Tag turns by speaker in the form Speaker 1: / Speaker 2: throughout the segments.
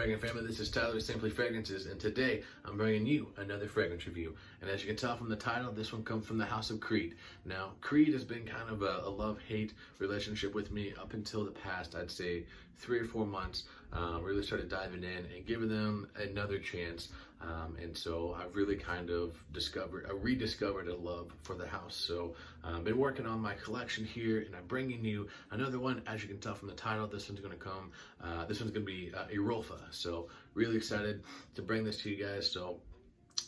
Speaker 1: Fragrant family, this is Tyler with Simply Fragrances, and today I'm bringing you another fragrance review. And as you can tell from the title, this one comes from the House of Creed. Now, Creed has been kind of a love-hate relationship with me up until the past, I'd say, 3 or 4 months. Really started diving in and giving them another chance. And so I've really kind of rediscovered a love for the house. So I've been working on my collection here, and I'm bringing you another one. As you can tell from the title, this one's going to be EROLFA. So really excited to bring this to you guys. So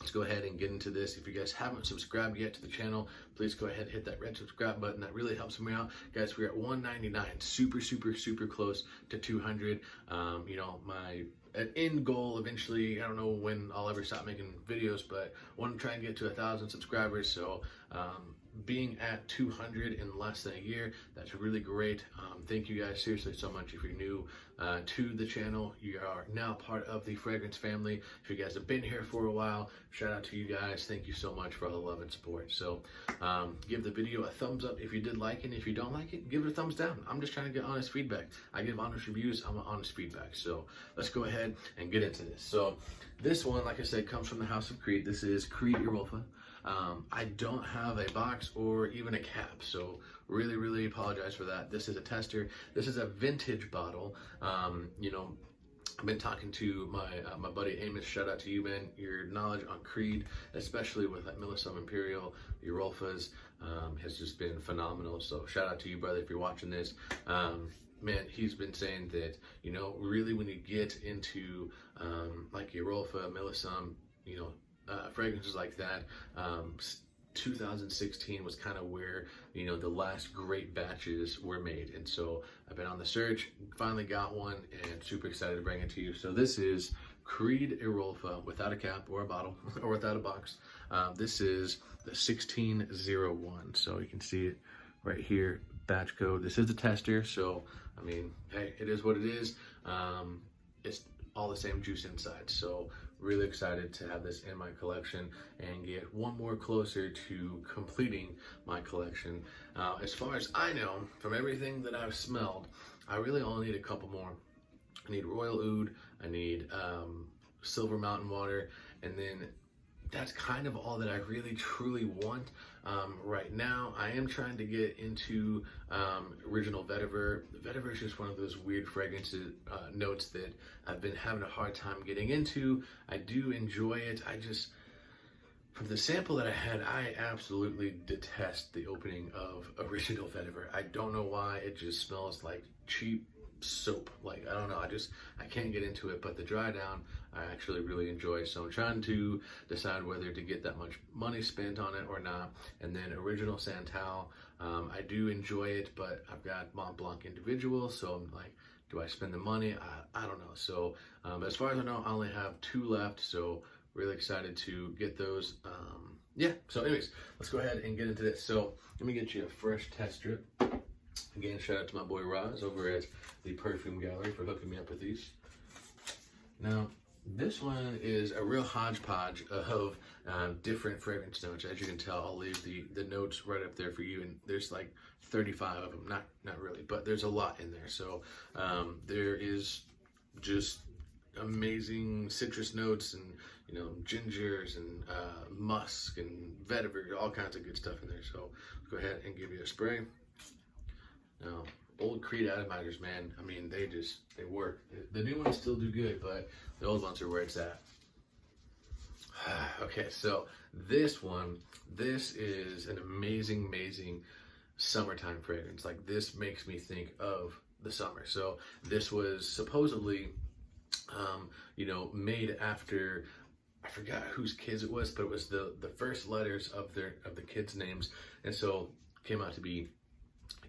Speaker 1: let's go ahead and get into this. If you guys haven't subscribed yet to the channel, please go ahead and hit that red subscribe button. That really helps me out. Guys, we're at 199, super close to 200. You know, my end goal eventually, I don't know when I'll ever stop making videos, but I want to try and get to 1,000 subscribers. So being at 200 in less than a year, that's really great. Thank you guys seriously so much. If you're new to the channel, you are now part of the fragrance family. If you guys have been here for a while, shout out to you guys. Thank you so much for all the love and support. So give the video a thumbs up if you did like it. If you don't like it, give it a thumbs down. I'm just trying to get honest feedback. I give honest reviews, I'm honest feedback. So let's go ahead and get into this. So this one, like I said, comes from the House of Creed. This is Creed EROLFA. I don't have a box or even a cap, so really apologize for that. This is a tester. This is a vintage bottle. You know, I've been talking to my buddy Amos. Shout out to you, man. Your knowledge on Creed, especially with that Millisome Imperial, EROLFAs, has just been phenomenal. So shout out to you, brother, if you're watching this. Man, he's been saying that, you know, really when you get into like EROLFA, Millisome, you know, fragrances like that, 2016 was kind of where, you know, the last great batches were made. And so I've been on the search, finally got one, and super excited to bring it to you. So this is Creed EROLFA without a cap or a bottle or without a box. This is the 1601. So you can see it right here, batch code. This is the tester. So, I mean, hey, it is what it is. It's all the same juice inside. So really excited to have this in my collection and get one more closer to completing my collection. As far as I know, from everything that I've smelled, I really only need a couple more. I need Royal Oud, I need Silver Mountain Water, and then that's kind of all that I really truly want right now. I am trying to get into Original Vetiver. Vetiver is just one of those weird fragrances, notes that I've been having a hard time getting into. I do enjoy it. I just, from the sample that I had, I absolutely detest the opening of Original Vetiver. I don't know why. It just smells like cheap soap. Like, I don't know, I can't get into it, but the dry down I actually really enjoy. So I'm trying to decide whether to get that much money spent on it or not. And then Original Santal, I do enjoy it, but I've got Mont Blanc Individual, so I'm like, do I spend the money? I don't know. So as far as I know, I only have 2 left, so really excited to get those. Yeah, so anyways, let's go ahead and get into this. So let me get you a fresh test strip. Again, shout out to my boy Roz over at the Perfume Gallery for hooking me up with these. Now, this one is a real hodgepodge of different fragrance notes. As you can tell, I'll leave the notes right up there for you, and there's like 35 of them. Not really, but there's a lot in there. So there is just amazing citrus notes and, you know, gingers and musk and vetiver, all kinds of good stuff in there. So let's go ahead and give you a spray. Now, old Creed atomizers, man, I mean, they work. The new ones still do good, but the old ones are where it's at. Okay, so this is an amazing summertime fragrance. Like, this makes me think of the summer. So this was supposedly, you know, made after, I forgot whose kids it was, but it was the first letters of the kids' names, and so came out to be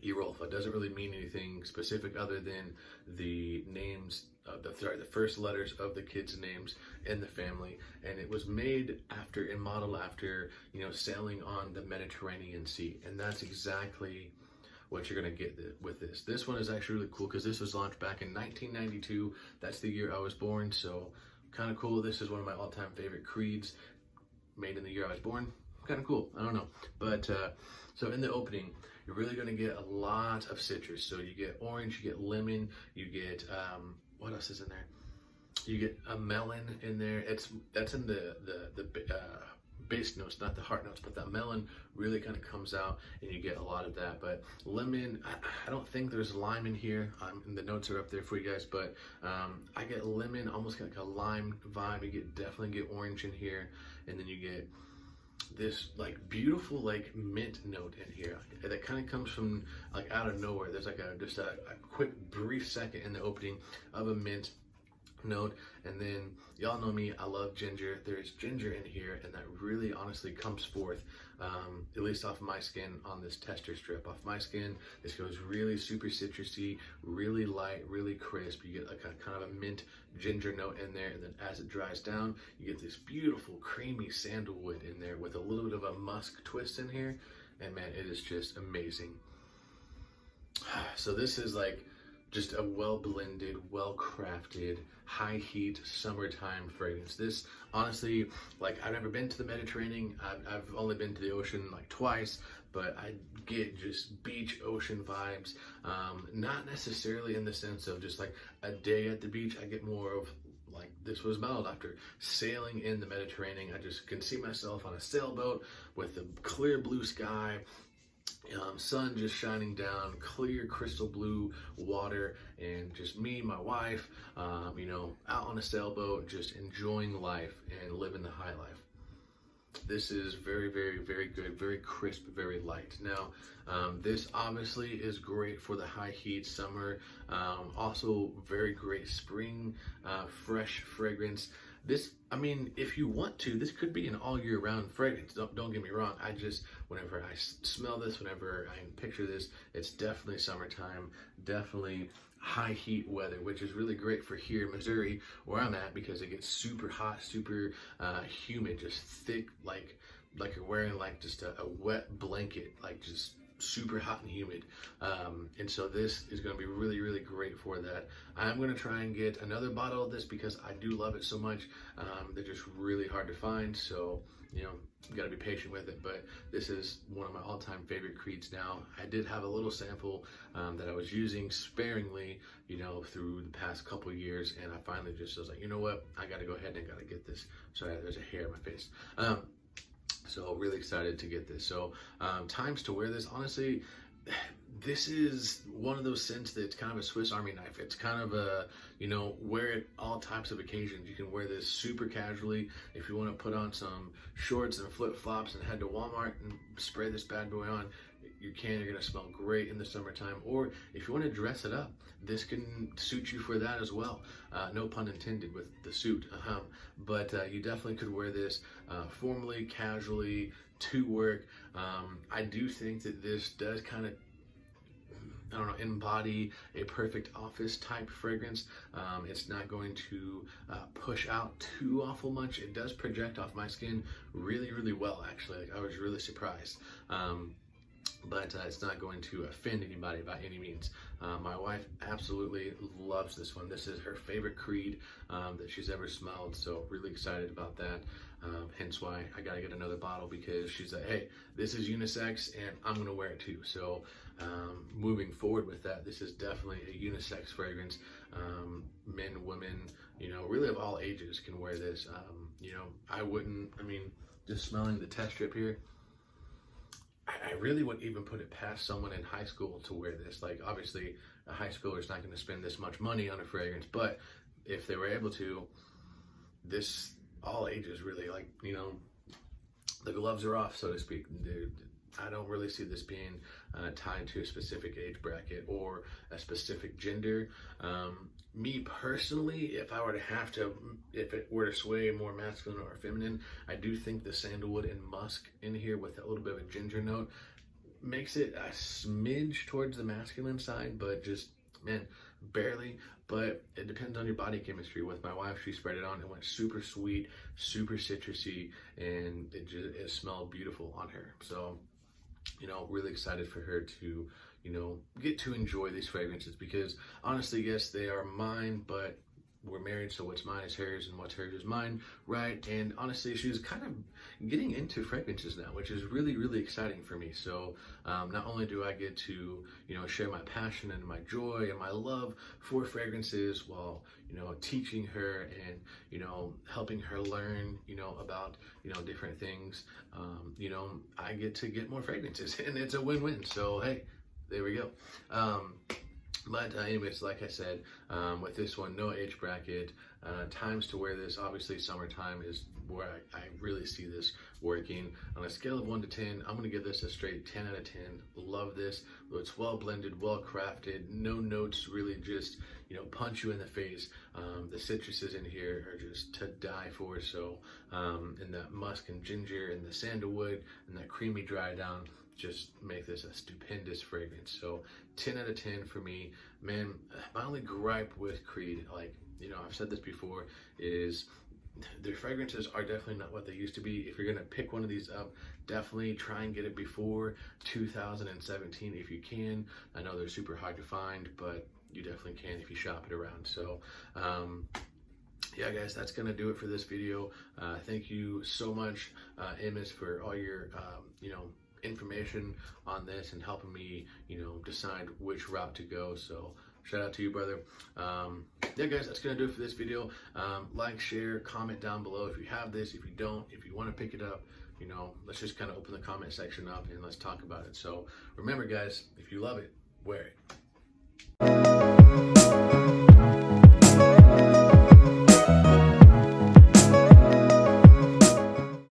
Speaker 1: EROLFA. Doesn't really mean anything specific other than the names, the first letters of the kids' names in the family, and it was made after and modeled after, you know, sailing on the Mediterranean Sea, and that's exactly what you're gonna get with this. This one is actually really cool because this was launched back in 1992. That's the year I was born, so kind of cool. This is one of my all-time favorite Creeds, made in the year I was born. Kind of cool, I don't know, but so in the opening, you're really going to get a lot of citrus. So you get orange, you get lemon, you get what else is in there? You get a melon in there. That's in the base notes, not the heart notes, but that melon really kind of comes out, and you get a lot of that. But lemon, I don't think there's lime in here. And the notes are up there for you guys, but I get lemon, almost like a lime vibe. You definitely get orange in here, and then you get this like beautiful like mint note in here that kind of comes from like out of nowhere. There's like just a quick brief second in the opening of a mint note, and then y'all know me, I love ginger. There's ginger in here, and that really honestly comes forth, at least off my skin on this tester strip. Off my skin, this goes really super citrusy, really light, really crisp. You get like a kind of a mint ginger note in there, and then as it dries down, you get this beautiful creamy sandalwood in there with a little bit of a musk twist in here, and man, it is just amazing. So this is like just a well-blended, well-crafted, high-heat summertime fragrance. This, honestly, like, I've never been to the Mediterranean. I've only been to the ocean like twice, but I get just beach ocean vibes. Not necessarily in the sense of just like a day at the beach. I get more of like this was modeled after sailing in the Mediterranean. I just can see myself on a sailboat with the clear blue sky, sun just shining down, clear crystal blue water, and just me, my wife, you know, out on a sailboat, just enjoying life and living the high life. This is very, very, very good, very crisp, very light. Now, this obviously is great for the high heat summer. Also very great spring, fresh fragrance. This, I mean, if you want to, this could be an all year round fragrance. Don't get me wrong. I just, whenever I smell this, whenever I picture this, it's definitely summertime, definitely high heat weather, which is really great for here in Missouri, where I'm at, because it gets super hot, super humid, just thick, like you're wearing like just a wet blanket, like just super hot and humid. And so this is going to be really, really great for that. I'm going to try and get another bottle of this because I do love it so much. They're just really hard to find, so you know, you got to be patient with it. But this is one of my all-time favorite creeds now. I did have a little sample that I was using sparingly, you know, through the past couple years, and I finally just was like, you know what, I got to go ahead and got to get this. Sorry, there's a hair in my face. So really excited to get this. So times to wear this, honestly, this is one of those scents that's kind of a Swiss Army knife. It's kind of a, you know, wear it all types of occasions. You can wear this super casually. If you want to put on some shorts and flip-flops and head to Walmart and spray this bad boy on, you can. You're going to smell great in the summertime. Or if you want to dress it up, this can suit you for that as well. No pun intended with the suit. But you definitely could wear this formally, casually, to work. I do think that this does kind of, I don't know, embody a perfect office type fragrance. It's not going to push out too awful much. It does project off my skin really, really well, actually. Like, I was really surprised. But it's not going to offend anybody by any means. My wife absolutely loves this one. This is her favorite creed that she's ever smelled, so really excited about that. Hence why I gotta get another bottle, because she's like, hey, this is unisex and I'm gonna wear it too. So moving forward with that, this is definitely a unisex fragrance. Men, women, you know, really of all ages can wear this. You know, I mean, just smelling the test strip here, I really wouldn't even put it past someone in high school to wear this. Like, obviously, a high schooler is not going to spend this much money on a fragrance, but if they were able to, this, all ages really, like, you know, the gloves are off, so to speak. I don't really see this being tied to a specific age bracket or a specific gender. Me personally, if it were to sway more masculine or feminine, I do think the sandalwood and musk in here with a little bit of a ginger note makes it a smidge towards the masculine side, but just, man, barely. But it depends on your body chemistry. With my wife, she sprayed it on, it went super sweet, super citrusy, and it smelled beautiful on her. So, you know, really excited for her to, you know, get to enjoy these fragrances, because honestly, yes, they are mine, but we're married, so what's mine is hers and what's hers is mine, right? And honestly, she's kind of getting into fragrances now, which is really, really exciting for me. So not only do I get to, share my passion and my joy and my love for fragrances while, teaching her and, helping her learn, about, different things, I get to get more fragrances and it's a win-win. So, hey, there we go. But anyways, like I said, with this one, no age bracket, times to wear this. Obviously, summertime is where I really see this working. On a scale of 1 to 10, I'm going to give this a straight 10 out of 10. Love this. It's well blended, well crafted, no notes really just, punch you in the face. The citruses in here are just to die for. So, and that musk and ginger and the sandalwood and that creamy dry down just make this a stupendous fragrance. So 10 out of 10 for me. Man, my only gripe with Creed, like, I've said this before, is their fragrances are definitely not what they used to be. If you're gonna pick one of these up, definitely try and get it before 2017 if you can. I know they're super hard to find, but you definitely can if you shop it around. So yeah, guys, that's gonna do it for this video. Thank you so much, Amos, for all your information on this and helping me, decide which route to go. So shout out to you, brother. Yeah, guys, that's gonna do it for this video. Like, share, comment down below if you have this. If you don't, if you want to pick it up, let's just kind of open the comment section up and let's talk about it. So remember, guys, if you love it, wear it.